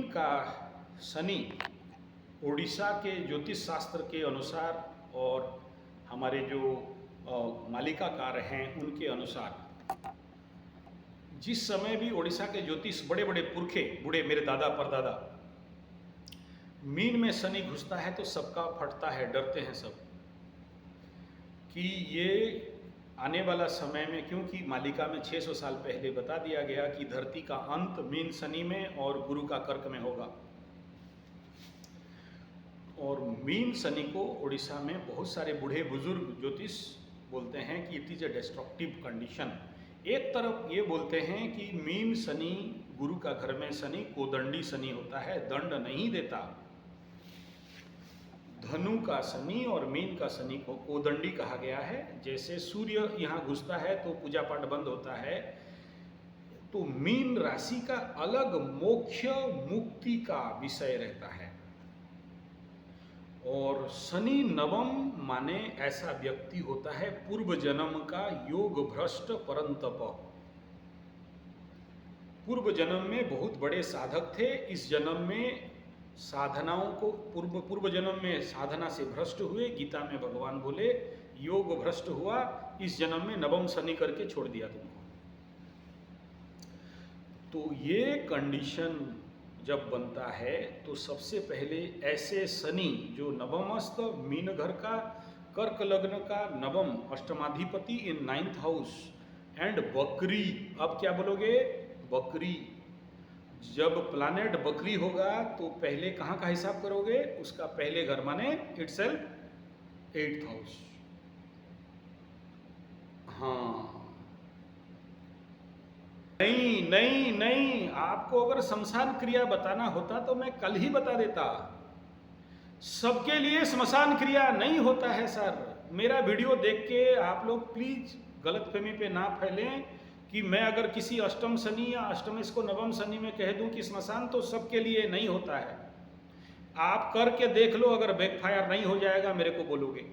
का शनि उड़ीसा के ज्योतिष शास्त्र के अनुसार और हमारे जो मालिकाकार हैं उनके अनुसार, जिस समय भी उड़ीसा के ज्योतिष बड़े बड़े पुरखे, बूढ़े मेरे दादा परदादा, मीन में शनि घुसता है तो सबका फटता है, डरते हैं सब कि ये आने वाला समय में, क्योंकि मालिका में 600 साल पहले बता दिया गया कि धरती का अंत मीन शनि में और गुरु का कर्क में होगा। और मीन शनि को उड़ीसा में बहुत सारे बूढ़े बुजुर्ग ज्योतिष बोलते हैं कि it is a destructive condition. एक तरफ ये बोलते हैं कि मीन शनि, गुरु का घर में शनि कोदंडी शनि होता है, दंड नहीं देता। धनु का शनि और मीन का शनि को कोदंडी कहा गया है। जैसे सूर्य यहाँ घुसता है तो पूजा पाठ बंद होता है, तो मीन राशि का अलग मोक्ष मुक्ति का विषय रहता है। और शनि नवम माने ऐसा व्यक्ति होता है पूर्व जन्म का योग भ्रष्ट परंतप। पूर्व जन्म में बहुत बड़े साधक थे, इस जन्म में साधनाओं को पूर्व जन्म में साधना से भ्रष्ट हुए। गीता में भगवान बोले योग भ्रष्ट हुआ, इस जन्म में नवम शनि करके छोड़ दिया तुमको। तो ये कंडीशन जब बनता है तो सबसे पहले ऐसे शनि जो नवमस्त मीन घर का, कर्क लग्न का नवम अष्टमाधिपति इन 9th हाउस एंड बकरी, अब क्या बोलोगे, बकरी। जब प्लानेट बकरी होगा तो पहले कहाँ का हिसाब करोगे, उसका पहले घर माने इटसेल्फ 8th हाउस। हाँ, नहीं नहीं नहीं, आपको अगर शमशान क्रिया बताना होता तो मैं कल ही बता देता। सबके लिए श्मशान क्रिया नहीं होता है सर। मेरा वीडियो देख के आप लोग प्लीज गलतफहमी पे ना फैलें कि मैं अगर किसी अष्टम शनि या अष्टमेश को नवम शनि में कह दूं कि श्मशान, तो सबके लिए नहीं होता है। आप करके देख लो, अगर बैकफायर नहीं हो जाएगा मेरे को बोलोगे।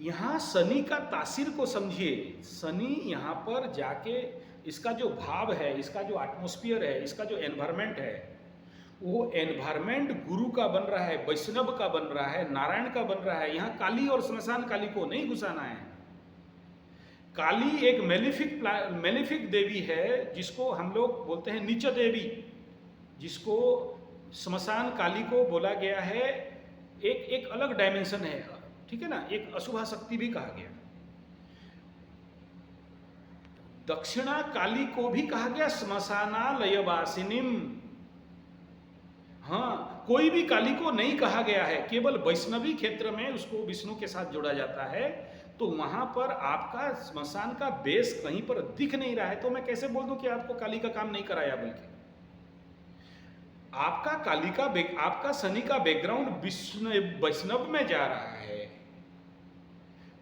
यहाँ शनि का तासीर को समझिए। शनि यहाँ पर जाके इसका जो भाव है, इसका जो एटमॉस्फेयर है, इसका जो एनवायरमेंट है, वो एनवायरमेंट गुरु का बन रहा है, वैष्णव का बन रहा है, नारायण का बन रहा है। यहाँ काली और श्मशान काली को नहीं घुसाना है। काली एक मेलिफिक देवी है, जिसको हम लोग बोलते हैं नीच देवी, जिसको श्मशान काली को बोला गया है। एक अलग डायमेंशन है, ठीक है ना, एक अशुभ शक्ति भी कहा गया। दक्षिणा काली को भी कहा गया श्मशानालयवासिनीम। हाँ, कोई भी काली को नहीं कहा गया है, केवल वैष्णवी क्षेत्र में उसको विष्णु के साथ जोड़ा जाता है। तो वहां पर आपका श्मशान का बेस कहीं पर दिख नहीं रहा है, तो मैं कैसे बोल दूं कि आपको काली का काम नहीं कराया। बल्कि आपका आपका शनि का बैकग्राउंड वैष्णव में जा रहा है,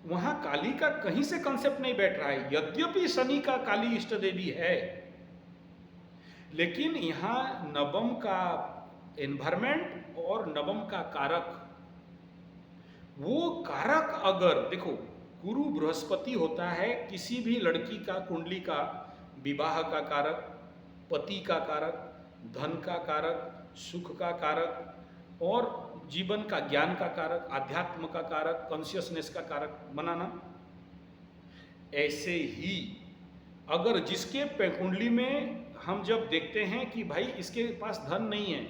वहां काली का कहीं से कंसेप्ट नहीं बैठ रहा है। यद्यपि शनि का काली इष्ट देवी है, लेकिन यहां नवम का एनवायरमेंट और नवम का कारक, वो कारक अगर देखो, गुरु बृहस्पति होता है किसी भी लड़की का कुंडली का विवाह का कारक, पति का कारक, धन का कारक, सुख का कारक और जीवन का ज्ञान का कारक, आध्यात्म का कारक, कॉन्शियसनेस का कारक बनाना। ऐसे ही अगर जिसके कुंडली में हम जब देखते हैं कि भाई इसके पास धन नहीं है,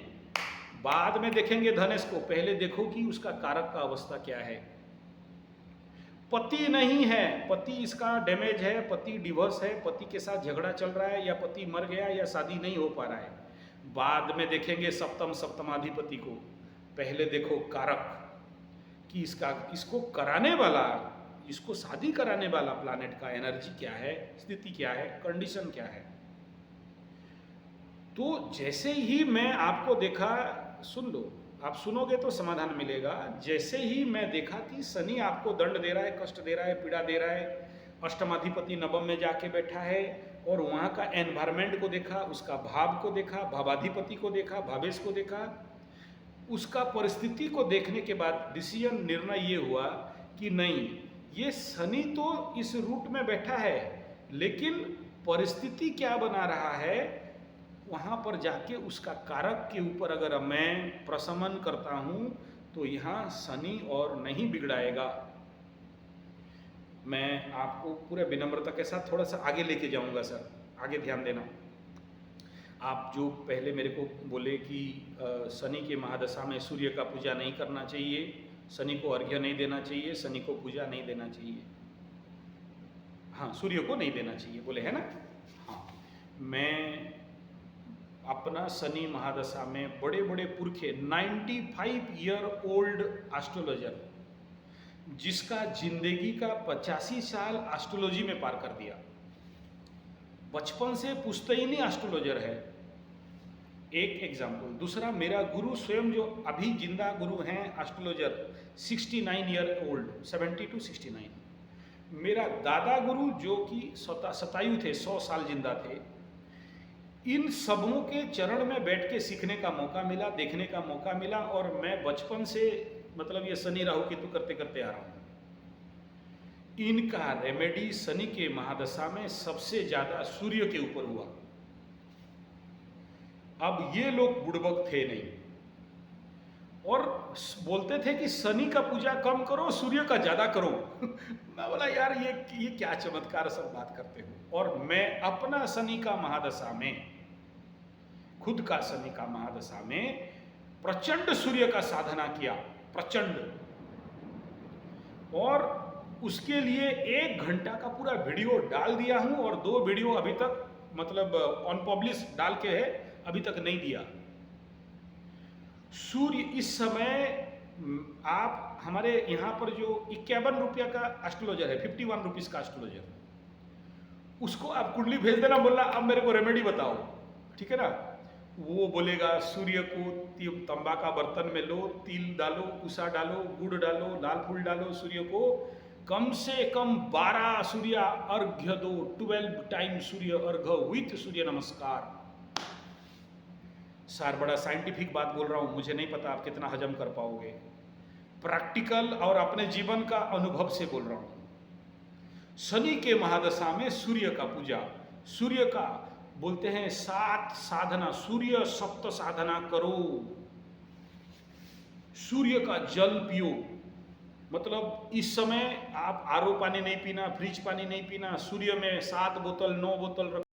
बाद में देखेंगे धनेश को, पहले देखो कि उसका कारक का अवस्था क्या है। पति नहीं है, पति इसका डैमेज है, पति डिवोर्स है, पति के साथ झगड़ा चल रहा है, या पति मर गया, या शादी नहीं हो पा रहा है, बाद में देखेंगे सप्तमाधिपति को। पहले देखो कारक कि इसको कराने वाला, इसको शादी कराने वाला प्लैनेट का एनर्जी क्या है, स्थिति क्या है, कंडीशन क्या है। तो जैसे ही मैं आपको देखा, सुन लो, आप सुनोगे तो समाधान मिलेगा। जैसे ही मैं देखा कि शनि आपको दंड दे रहा है, कष्ट दे रहा है, पीड़ा दे रहा है, अष्टमाधिपति नवम में जाके बैठा है, और वहाँ का एनवायरमेंट को देखा, उसका भाव को देखा, भावाधिपति को देखा, भावेश को देखा, उसका परिस्थिति को देखने के बाद डिसीजन, निर्णय ये हुआ कि नहीं, ये शनि तो इस रूट में बैठा है, लेकिन परिस्थिति क्या बना रहा है, वहाँ पर जाके उसका कारक के ऊपर अगर मैं प्रशमन करता हूँ तो यहाँ शनि और नहीं बिगड़ाएगा। मैं आपको पूरे विनम्रता के साथ थोड़ा सा आगे लेके जाऊँगा सर, आगे ध्यान देना। आप जो पहले मेरे को बोले कि शनि के महादशा में सूर्य का पूजा नहीं करना चाहिए, शनि को अर्घ्य नहीं देना चाहिए, शनि को पूजा नहीं देना चाहिए, हाँ सूर्य को नहीं देना चाहिए बोले है ना। हाँ, मैं अपना शनि महादशा में बड़े बड़े पुरखे 95 ईयर ओल्ड एस्ट्रोलॉजर जिसका जिंदगी का 85 साल एस्ट्रोलॉजी में पार कर दिया, बचपन से पुश्तैनी एस्ट्रोलॉजर है, एक एग्जाम्पल। दूसरा, मेरा गुरु स्वयं जो अभी जिंदा गुरु हैं एस्ट्रोलॉजर 69 ईयर ओल्ड, 70 to 69। मेरा दादा गुरु जो कि शतायु थे, 100 साल जिंदा थे। इन सबों के चरण में बैठ के सीखने का मौका मिला, देखने का मौका मिला, और मैं बचपन से मतलब ये शनि राहु केतु करते करते आ रहा हूँ। इनका रेमेडी शनि के महादशा में सबसे ज्यादा सूर्य के ऊपर हुआ। अब ये लोग बुड़बक थे नहीं और बोलते थे कि शनि का पूजा कम करो, सूर्य का ज्यादा करो। मैं बोला यार ये क्या चमत्कार सब बात करते हो। और मैं अपना शनि का महादशा में, खुद का शनि का महादशा में प्रचंड सूर्य का साधना किया, प्रचंड। और उसके लिए 1 घंटा का पूरा वीडियो डाल दिया हूं, और 2 वीडियो अभी तक मतलब अनपब्लिश डाल के है, अभी तक नहीं दिया। सूर्य इस समय आप हमारे यहाँ पर जो 51 रुपया का एस्ट्रोलॉजर है, 51 रुपीज का एस्ट्रोलॉजर, उसको आप कुंडली भेज देना, बोलना अब मेरे को रेमेडी बताओ, ठीक है ना। वो बोलेगा सूर्य को तंबा का बर्तन में लो, तिल डालो, कुसा डालो, गुड़ डालो, लाल फूल डालो, सूर्य को कम से कम 12 सूर्य अर्घ्य दो, 12 टाइम सूर्य अर्घ्य विथ सूर्य नमस्कार। सर बड़ा साइंटिफिक बात बोल रहा हूं, मुझे नहीं पता आप कितना हजम कर पाओगे, प्रैक्टिकल और अपने जीवन का अनुभव से बोल रहा हूं। शनि के महादशा में सूर्य का पूजा, सूर्य का बोलते हैं 7 साधना, सूर्य सप्त साधना करो। सूर्य का जल पियो, मतलब इस समय आप आरओ पानी नहीं पीना, फ्रिज पानी नहीं पीना, सूर्य में 7 बोतल 9 बोतल